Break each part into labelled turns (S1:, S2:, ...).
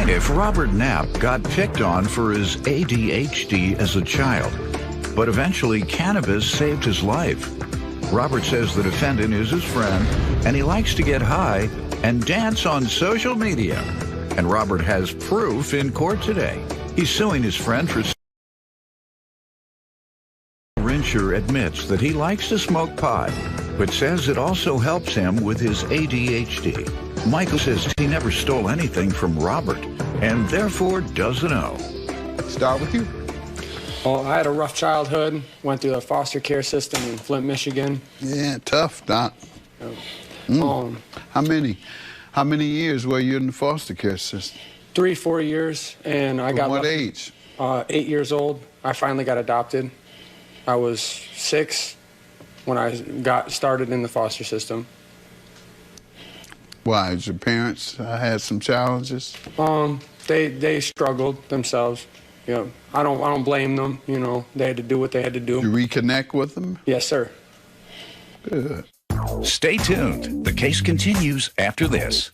S1: Plaintiff Robert Knapp got picked on for his ADHD as a child, but eventually cannabis saved his life. Robert says the defendant is his friend, and he likes to get high and dance on social media. And Robert has proof in court today. He's suing his friend for... Rincher admits that he likes to smoke pot, but says it also helps him with his ADHD. Michael says he never stole anything from Robert, and therefore doesn't know.
S2: Start with you.
S3: Well, I had a rough childhood, went through the foster care system in Flint, Michigan.
S2: Yeah, tough, Doc. How many years were you in the foster care system?
S3: 3-4 years, and I got...
S2: From what age?
S3: 8 years old. I finally got adopted. I was 6 when I got started in the foster system.
S2: Why? Did your parents had some challenges?
S3: They struggled themselves. You know, I don't blame them. You know, they had to do what they had to do.
S2: You reconnect with them?
S3: Yes, sir.
S2: Good.
S1: Stay tuned. The case continues after this.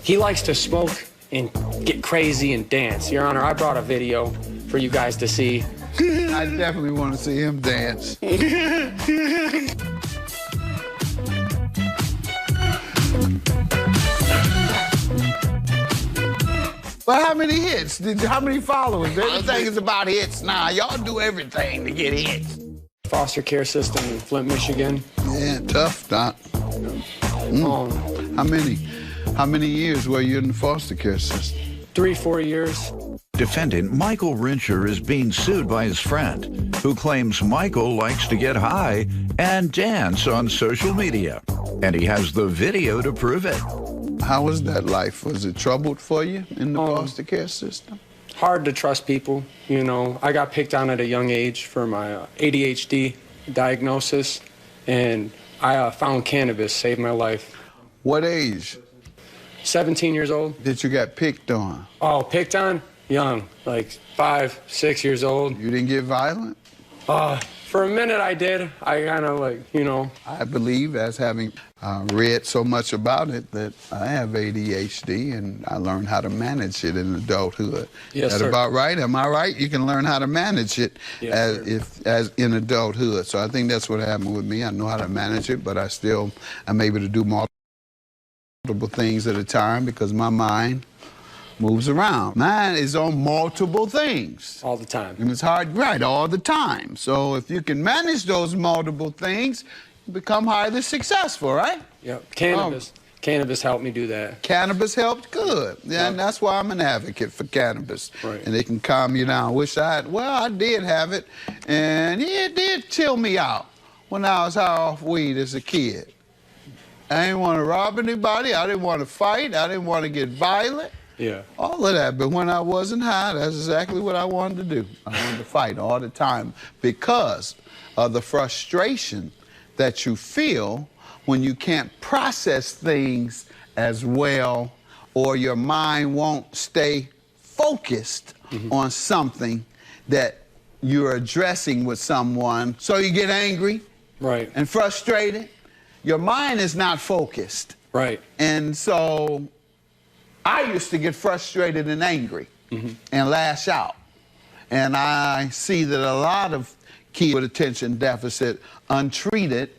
S3: He likes to smoke and get crazy and dance. Your Honor, I brought a video for you guys to see.
S2: I definitely want to see him dance. But how many hits? How many followers? Everything is about hits now. Y'all do everything to get hits.
S3: Foster care system in Flint, Michigan.
S2: Yeah, tough, Doc. How many years were you in the foster care system?
S3: 3-4 years.
S1: Defendant Michael Rincher is being sued by his friend, who claims Michael likes to get high and dance on social media. And he has the video to prove it.
S2: How was that life? Was it troubled for you in the foster care system?
S3: Hard to trust people, you know. I got picked on at a young age for my ADHD diagnosis, and I found cannabis, saved my life.
S2: What age?
S3: 17 years old.
S2: Did you get picked on?
S3: Oh, picked on? Young, like 5, 6 years old.
S2: You didn't get violent?
S3: For a minute I did. I kind of like, you know.
S2: I believe, as having read so much about it, that I have ADHD and I learned how to manage it in adulthood.
S3: Yes,
S2: Is that
S3: sir.
S2: about right? Am I right? You can learn how to manage it as in adulthood. So I think that's what happened with me. I know how to manage it, but I'm able to do multiple things at a time because my mind moves around. Mine is on multiple things.
S3: All the time.
S2: And it's hard, right, all the time. So if you can manage those multiple things, you become highly successful, right?
S3: Yep. Cannabis. Cannabis helped me do that.
S2: Cannabis helped? Good. Yeah, and that's why I'm an advocate for cannabis.
S3: Right.
S2: And it can calm you down. I did have it, and it did chill me out when I was high off weed as a kid. I didn't want to rob anybody. I didn't want to fight. I didn't want to get violent.
S3: Yeah.
S2: All of that. But when I wasn't high, that's exactly what I wanted to do. I wanted to fight all the time because of the frustration that you feel when you can't process things as well, or your mind won't stay focused on something that you're addressing with someone. So you get angry and frustrated. Your mind is not focused.
S3: Right.
S2: And so I used to get frustrated and angry and lash out. And I see that a lot of kids with attention deficit, untreated,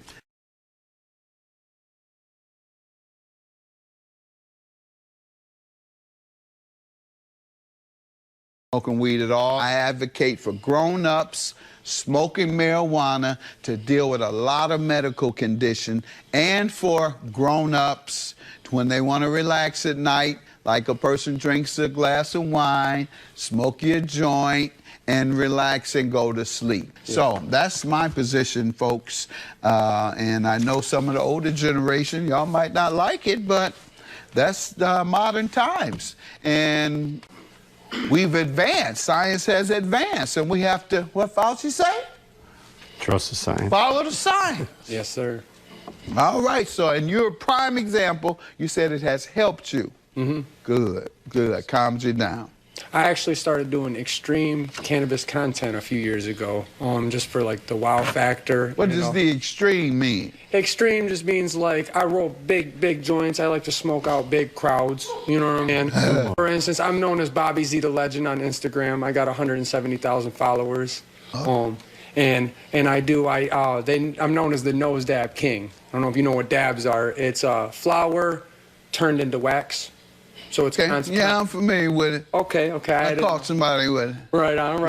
S2: smoking weed at all. I advocate for grown-ups smoking marijuana to deal with a lot of medical condition, and for grown-ups when they want to relax at night, like a person drinks a glass of wine, smoke your joint, and relax and go to sleep. Yeah. So that's my position, folks. And I know some of the older generation, y'all might not like it, but that's modern times. And we've advanced. Science has advanced, and we have to, what Fauci say?
S4: Trust the science.
S2: Follow the science.
S3: Yes, sir.
S2: All right, so, and you're a prime example. You said it has helped you. Good, good. Calms you down.
S3: I actually started doing extreme cannabis content a few years ago, just for like the wow factor.
S2: What does the extreme mean?
S3: Extreme just means like I roll big joints. I like to smoke out big crowds. You know what I mean? For instance, I'm known as Bobbyzthelegend on Instagram. I got 170,000 followers. And I'm known as the nose dab king. I don't know if you know what dabs are. It's flour turned into wax. So it's
S2: yeah, I'm familiar with it.
S3: Okay.
S2: I caught somebody with it.
S3: Right on.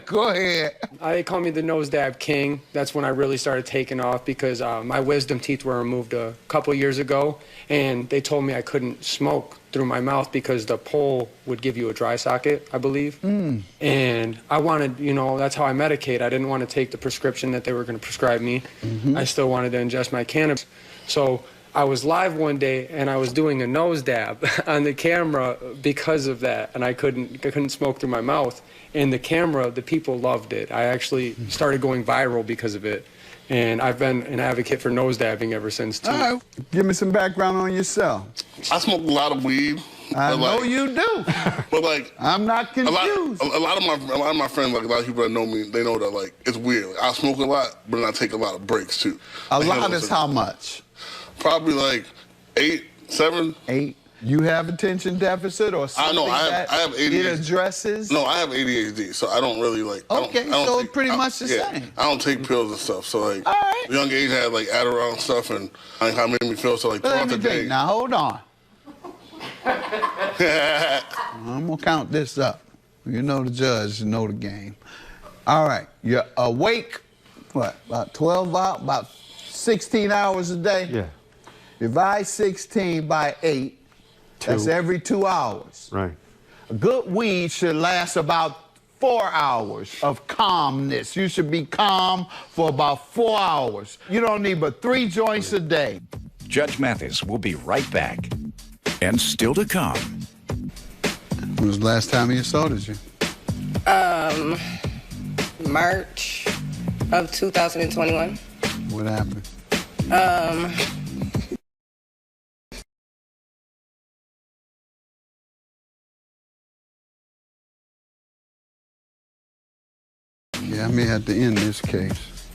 S2: Go ahead.
S3: They call me the nose dab king. That's when I really started taking off because my wisdom teeth were removed a couple years ago, and they told me I couldn't smoke through my mouth because the pole would give you a dry socket, I believe. And I wanted, that's how I medicate. I didn't want to take the prescription that they were going to prescribe me. I still wanted to ingest my cannabis. So I was live one day and I was doing a nose dab on the camera because of that, and I couldn't smoke through my mouth. And the camera, the people loved it. I actually started going viral because of it, and I've been an advocate for nose dabbing ever since too.
S2: All right. Give me some background on yourself.
S5: I smoke a lot of weed.
S2: I know you do.
S5: But like,
S2: I'm not confused.
S5: A lot of my friends, like a lot of people that know me, they know that like it's weird. Like, I smoke a lot, but then I take a lot of breaks too.
S2: A lot is how much?
S5: Probably like 8, 7.
S2: 8. You have attention deficit or something?
S5: I know. I have ADHD.
S2: It addresses?
S5: No, I have ADHD, so I don't really like.
S2: Okay, so it's pretty much the same.
S5: I don't take pills and stuff. So like,
S2: all right.
S5: At a young age, I had like Adderall and stuff, and like how it made me feel. So like throughout the day.
S2: Now hold on. I'm gonna count this up. You know the judge, you know the game. All right, you're awake. What? About 12 hours? About 16 hours a day?
S4: Yeah.
S2: Divide 16 by 8. That's every 2 hours.
S4: Right.
S2: A good weed should last about 4 hours of calmness. You should be calm for about 4 hours. You don't need but 3 joints a day.
S1: Judge Mathis will be right back. And still to come.
S2: When was the last time you sold you?
S6: March of 2021.
S2: What happened? Yeah, I may have to end this case.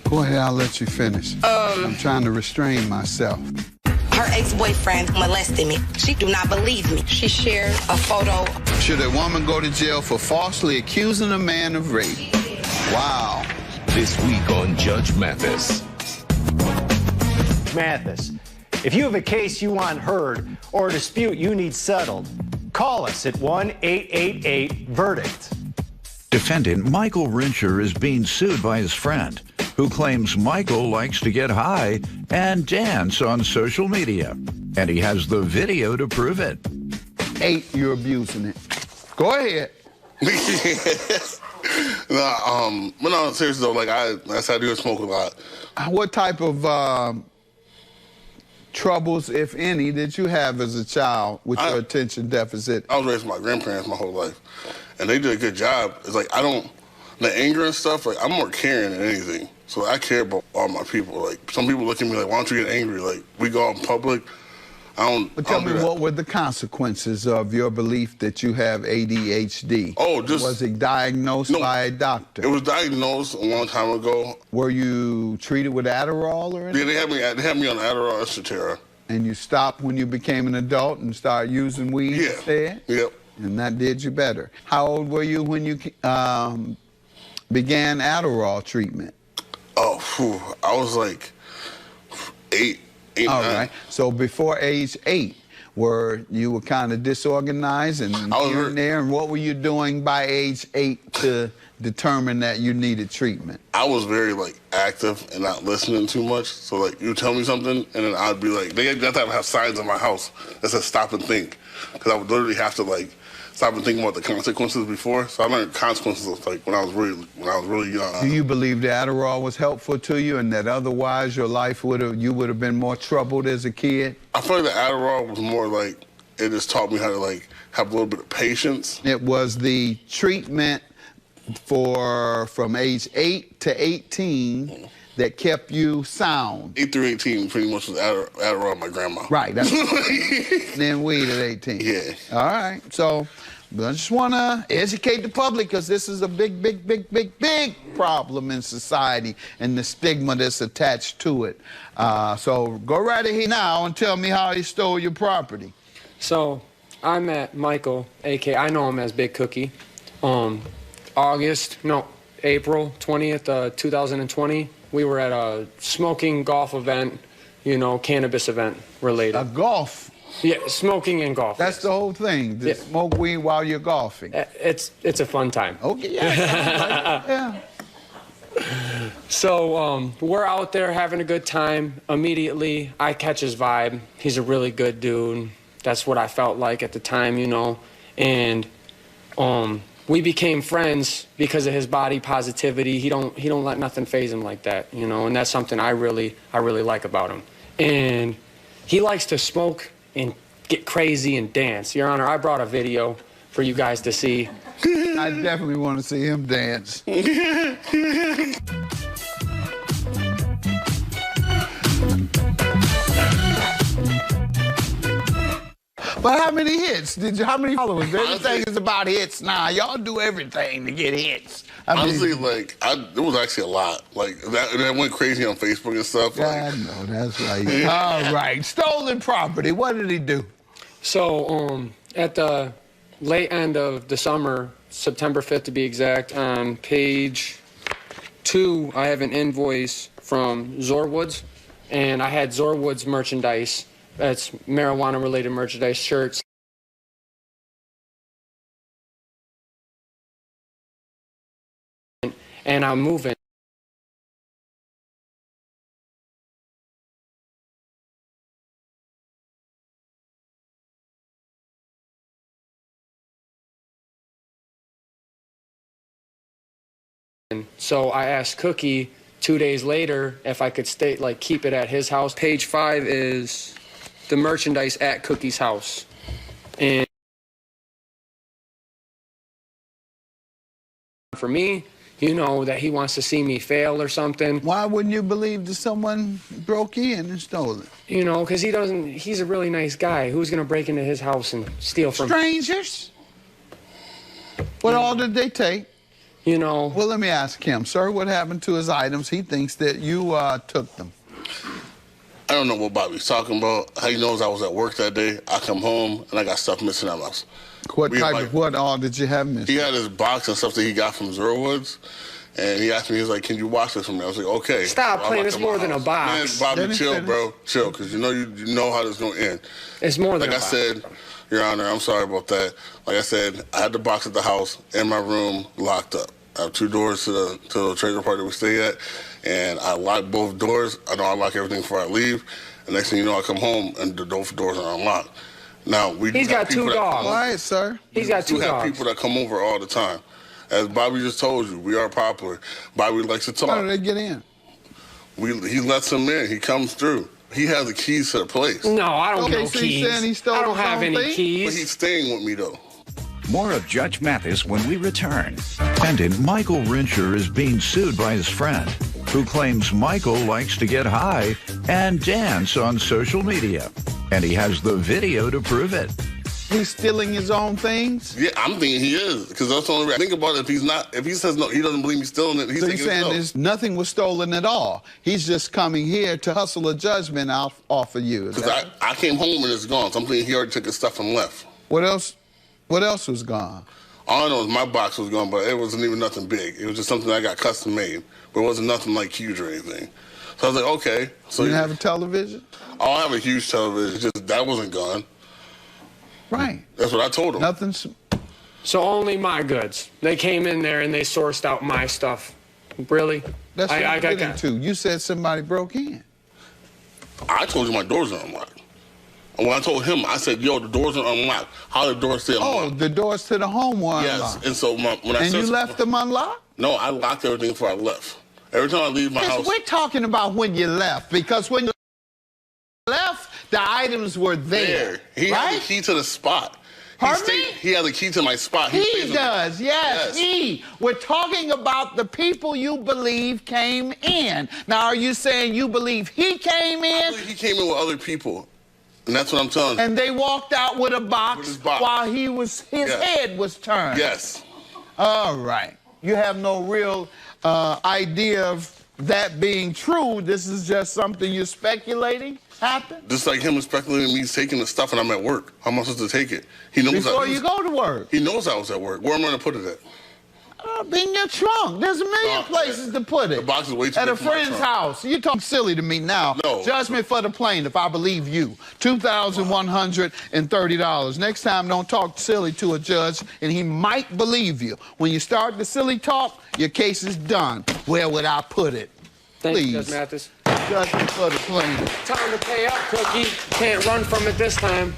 S2: Go ahead, I'll let you finish. I'm trying to restrain myself.
S7: Her ex-boyfriend molested me. She do not believe me. She shared a photo.
S2: Should a woman go to jail for falsely accusing a man of rape? Wow.
S8: This week on Judge Mathis.
S9: Mathis, if you have a case you want heard or a dispute you need settled, call us at 1-888-VERDICT.
S1: Defendant Michael Rincher is being sued by his friend, who claims Michael likes to get high and dance on social media. And he has the video to prove it.
S2: 8, you're abusing it. Go ahead.
S5: But no, seriously though, like I do smoke a lot.
S2: What type of troubles, if any, did you have as a child with your attention deficit?
S5: I was raised by my grandparents my whole life, and they did a good job. It's like the anger and stuff, like I'm more caring than anything. So I care about all my people. Like some people look at me like, why don't you get angry? Like we go out in public.
S2: But tell me, what were the consequences of your belief that you have ADHD? Was it diagnosed by a doctor?
S5: It was diagnosed a long time ago.
S2: Were you treated with Adderall or anything?
S5: Yeah, they had me on Adderall and Cetera.
S2: And you stopped when you became an adult and started using weed instead?
S5: Yep.
S2: And that did you better. How old were you when you began Adderall treatment?
S5: Oh, I was like 8.
S2: All right. So before age 8, you were kind of disorganized and here and there, and what were you doing by age 8 to determine that you needed treatment?
S5: I was very like active and not listening too much. So like you tell me something, and then I'd be like, they have to have signs in my house that says stop and think, because I would literally have to like stop and think about the consequences before. So I learned consequences of, like when I was really young.
S2: Do you believe the Adderall was helpful to you, and that otherwise your life you would have been more troubled as a kid?
S5: I feel like the Adderall was more like it just taught me how to like have a little bit of patience.
S2: It was the treatment from age 8 to 18 that kept you sound?
S5: 8 through 18 pretty much was Adderall with my grandma.
S2: Right. That's then weed at 18.
S5: Yeah.
S2: All right. So I just want to educate the public because this is a big problem in society and the stigma that's attached to it. So go right ahead now and tell me how he stole your property.
S3: So I met Michael, a.k.a. I know him as Big Cookie, April 20th, 2020. We were at a smoking golf event, you know, cannabis event related.
S2: A golf?
S3: Yeah, smoking and golf.
S2: That's the whole thing, to smoke weed while you're golfing.
S3: It's a fun time.
S2: Okay, yeah.
S3: So we're out there having a good time. Immediately, I catch his vibe. He's a really good dude. That's what I felt like at the time, you know. And we became friends because of his body positivity. He don't let nothing faze him like that, you know. And that's something I really like about him. And he likes to smoke and get crazy and dance. Your Honor, I brought a video for you guys to see.
S2: I definitely want to see him dance. But how many hits? How many followers? Everything is about hits now. Y'all do everything to get hits.
S5: Honestly, like, it was actually a lot. Like, that went crazy on Facebook and stuff.
S2: I know, that's right. All right. Stolen property. What did he do?
S3: So, at the late end of the summer, September 5th to be exact, on page 2, I have an invoice from Zorwoods, and I had Zorwoods merchandise. That's marijuana-related merchandise, shirts. And I'm moving. So I asked Cookie 2 days later if I could stay, like, keep it at his house. Page 5 is the merchandise at Cookie's house. And for me, you know, that he wants to see me fail or something.
S2: Why wouldn't you believe that someone broke in and stole it?
S3: You know, because he's a really nice guy. Who's going to break into his house and steal from
S2: strangers? What all did they take?
S3: You know.
S2: Well, let me ask him, sir, what happened to his items? He thinks that you took them.
S5: I don't know what Bobby's talking about. How he knows I was at work that day. I come home and I got stuff missing out of my house.
S2: What all did you have missing?
S5: He had his box and stuff that he got from Zorwoods, and he asked me, he was like, "Can you wash this for me?" I was like, "Okay."
S3: Stop playing. It's more than a box.
S5: Man, Bobby, chill, bro. Chill, because you know how this is going to end.
S3: It's more than a box.
S5: Like I said, Your Honor, I'm sorry about that. Like I said, I had the box at the house in my room locked up. I have 2 doors to the trailer park that we stay at, and I lock both doors. I know I lock everything before I leave. And next thing you know, I come home and the doors are unlocked. Now
S3: he's got 2 dogs.
S2: Quiet, sir.
S3: He's got 2 dogs.
S5: We have people that come over all the time. As Bobby just told you, we are popular. Bobby likes to talk.
S2: How do they get in?
S5: He lets them in. He comes through. He has the keys to the place.
S3: No, I don't know
S2: so
S3: keys.
S2: He stole
S3: I don't have any keys.
S5: But he's staying with me, though.
S1: More of Judge Mathis when we return. Defendant Michael Rincher is being sued by his friend, who claims Michael likes to get high and dance on social media. And he has the video to prove it.
S2: He's stealing his own things?
S5: Yeah, I'm thinking he is, because that's the only way. Think about it. If he says no, he doesn't believe me stealing it. He's
S2: so you're saying nothing was stolen at all. He's just coming here to hustle a judgment off of you.
S5: Because I came home and it's gone. So I'm thinking he already took his stuff and left.
S2: What else? What else was gone?
S5: All I know is my box was gone, but it wasn't even nothing big. It was just something I got custom made, but it wasn't nothing like huge or anything. So I was like, okay. So
S2: you didn't have a television?
S5: Oh, I have a huge television. Just that wasn't gone.
S2: Right.
S5: That's what I told him.
S2: Nothing.
S3: So only my goods. They came in there and they sourced out my stuff. Really?
S2: That's what I'm getting to. You said somebody broke in.
S5: I told you my doors are unlocked. And when I told him, I said, yo, the doors are unlocked. How are the doors stay unlocked?
S2: Oh, the doors to the home were unlocked.
S5: Yes, and so when I
S2: said... And you left them unlocked?
S5: No, I locked everything before I left. Every time I leave my house...
S2: We're talking about when you left, because when you left, the items were there.
S5: He had the key to the spot. He has a key to my spot.
S2: He does, yes, he. We're talking about the people you believe came in. Now, are you saying you believe he came in?
S5: I believe he came in with other people. And that's what I'm telling you.
S2: And they walked out with a box, while his head was turned.
S5: Yes.
S2: All right. You have no real idea of that being true. This is just something you're speculating happened?
S5: Just like him speculating me taking the stuff and I'm at work. How am I supposed to take it? He knows
S2: Before you go to work.
S5: He knows I was at work. Where am I going to put it at?
S2: In your trunk. There's a million places to put it.
S5: The box is way too
S2: At
S5: big
S2: a
S5: for my
S2: friend's
S5: trunk.
S2: house. You're talking silly to me now.
S5: No.
S2: Judgment for the plaintiff, I believe you. $2,130. Next time, don't talk silly to a judge, and he might believe you. When you start the silly talk, your case is done. Where would I put it?
S3: Thank
S2: Please.
S3: you, Judge Mathis.
S2: Judgment for the plaintiff.
S3: Time to pay up, Cookie. Can't run from it this time.